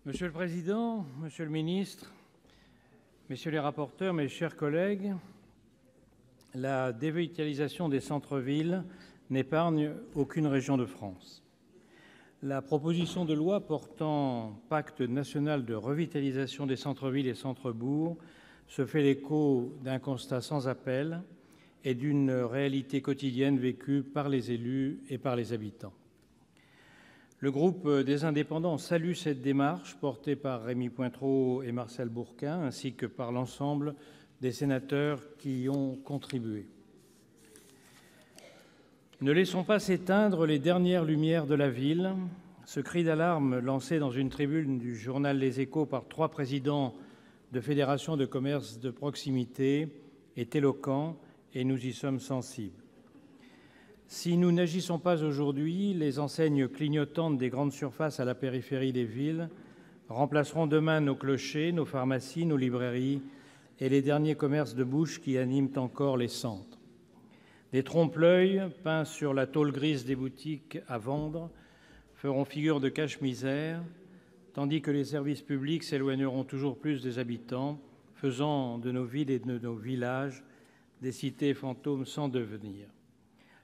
Monsieur le Président, Monsieur le Ministre, Messieurs les rapporteurs, mes chers collègues, la dévitalisation des centres-villes n'épargne aucune région de France. La proposition de loi portant Pacte national de revitalisation des centres-villes et centres-bourgs se fait l'écho d'un constat sans appel et d'une réalité quotidienne vécue par les élus et par les habitants. Le groupe des Indépendants salue cette démarche portée par Rémy Pointereau et Martial Bourquin, ainsi que par l'ensemble des sénateurs qui y ont contribué. Ne laissons pas s'éteindre les dernières lumières de la ville. Ce cri d'alarme lancé dans une tribune du journal Les Échos par 3 présidents de fédérations de commerce de proximité est éloquent et nous y sommes sensibles. Si nous n'agissons pas aujourd'hui, les enseignes clignotantes des grandes surfaces à la périphérie des villes remplaceront demain nos clochers, nos pharmacies, nos librairies et les derniers commerces de bouche qui animent encore les centres. Des trompe-l'œil peints sur la tôle grise des boutiques à vendre feront figure de cache-misère, tandis que les services publics s'éloigneront toujours plus des habitants, faisant de nos villes et de nos villages des cités fantômes sans devenir.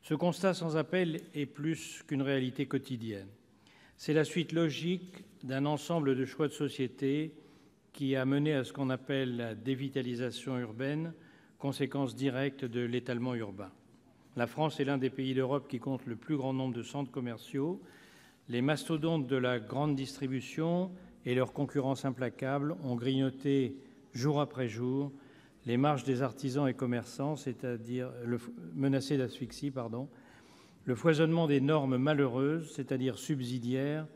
Ce constat sans appel est plus qu'une réalité quotidienne. C'est la suite logique d'un ensemble de choix de société qui a mené à ce qu'on appelle la dévitalisation urbaine, conséquence directe de l'étalement urbain. La France est l'un des pays d'Europe qui compte le plus grand nombre de centres commerciaux. Les mastodontes de la grande distribution et leur concurrence implacable ont grignoté jour après jour les marges des artisans et commerçants, c'est-à-dire menacés d'asphyxie, Le foisonnement des normes malheureuses, c'est-à-dire subsidiaires,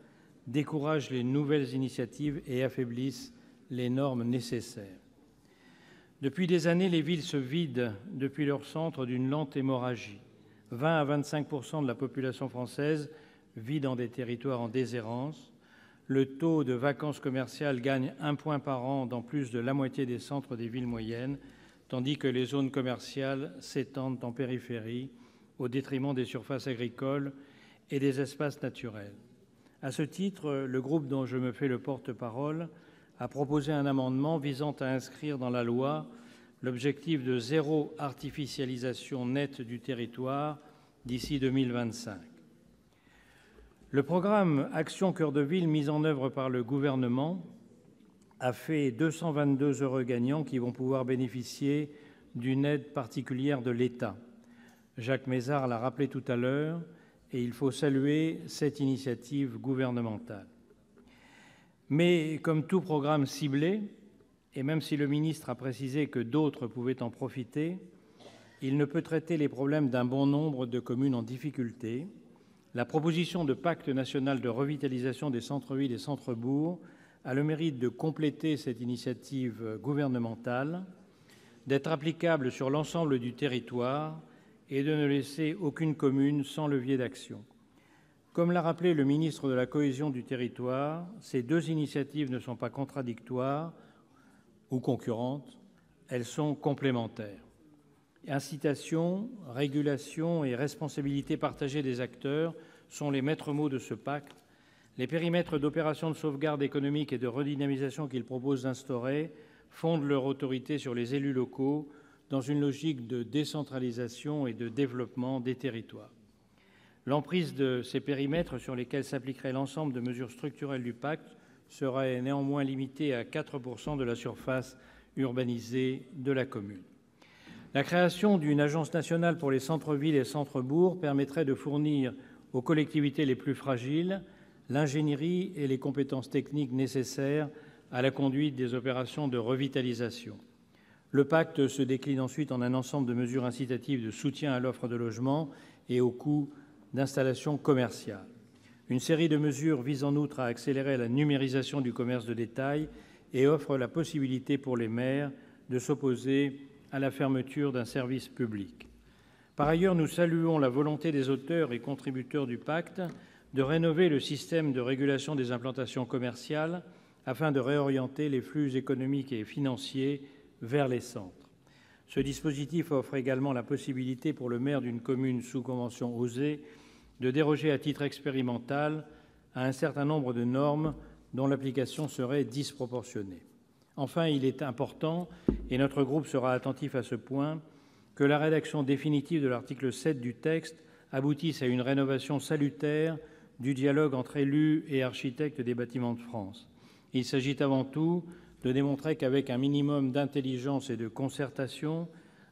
décourage les nouvelles initiatives et affaiblissent les normes nécessaires. Depuis des années, les villes se vident depuis leur centre d'une lente hémorragie. 20 à 25% de la population française vit dans des territoires en déshérence. Le taux de vacances commerciales gagne 1 point par an dans plus de la moitié des centres des villes moyennes, tandis que les zones commerciales s'étendent en périphérie au détriment des surfaces agricoles et des espaces naturels. À ce titre, le groupe dont je me fais le porte-parole a proposé un amendement visant à inscrire dans la loi l'objectif de zéro artificialisation nette du territoire d'ici 2025. Le programme Action Cœur de Ville mis en œuvre par le gouvernement a fait 222 heureux gagnants qui vont pouvoir bénéficier d'une aide particulière de l'État. Jacques Mézard l'a rappelé tout à l'heure et il faut saluer cette initiative gouvernementale. Mais comme tout programme ciblé, et même si le ministre a précisé que d'autres pouvaient en profiter, il ne peut traiter les problèmes d'un bon nombre de communes en difficulté. La proposition de pacte national de revitalisation des centres-villes et centres-bourgs a le mérite de compléter cette initiative gouvernementale, d'être applicable sur l'ensemble du territoire et de ne laisser aucune commune sans levier d'action. Comme l'a rappelé le ministre de la Cohésion du territoire, ces deux initiatives ne sont pas contradictoires ou concurrentes, elles sont complémentaires. Incitation, régulation et responsabilité partagée des acteurs sont les maîtres mots de ce pacte. Les périmètres d'opérations de sauvegarde économique et de redynamisation qu'il propose d'instaurer fondent leur autorité sur les élus locaux dans une logique de décentralisation et de développement des territoires. L'emprise de ces périmètres sur lesquels s'appliquerait l'ensemble de mesures structurelles du pacte serait néanmoins limitée à 4% de la surface urbanisée de la commune. La création d'une agence nationale pour les centres-villes et centres-bourgs permettrait de fournir aux collectivités les plus fragiles l'ingénierie et les compétences techniques nécessaires à la conduite des opérations de revitalisation. Le pacte se décline ensuite en un ensemble de mesures incitatives de soutien à l'offre de logements et au coût d'installation commerciale. Une série de mesures vise en outre à accélérer la numérisation du commerce de détail et offre la possibilité pour les maires de s'opposer à la fermeture d'un service public. Par ailleurs, nous saluons la volonté des auteurs et contributeurs du pacte de rénover le système de régulation des implantations commerciales afin de réorienter les flux économiques et financiers vers les centres. Ce dispositif offre également la possibilité pour le maire d'une commune sous convention OSER de déroger à titre expérimental à un certain nombre de normes dont l'application serait disproportionnée. Enfin, il est important, et notre groupe sera attentif à ce point, que la rédaction définitive de l'article 7 du texte aboutisse à une rénovation salutaire du dialogue entre élus et architectes des Bâtiments de France. Il s'agit avant tout de démontrer qu'avec un minimum d'intelligence et de concertation,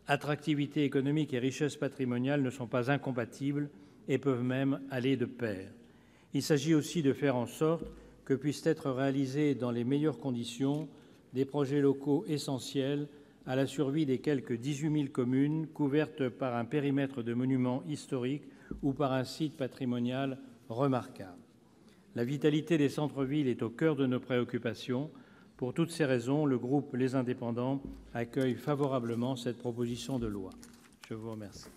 attractivité économique et richesse patrimoniale ne sont pas incompatibles et peuvent même aller de pair. Il s'agit aussi de faire en sorte que puissent être réalisés dans les meilleures conditions des projets locaux essentiels à la survie des quelque 18 000 communes couvertes par un périmètre de monuments historiques ou par un site patrimonial remarquable. La vitalité des centres-villes est au coeur de nos préoccupations. Pour toutes ces raisons, le groupe Les Indépendants accueille favorablement cette proposition de loi. Je vous remercie.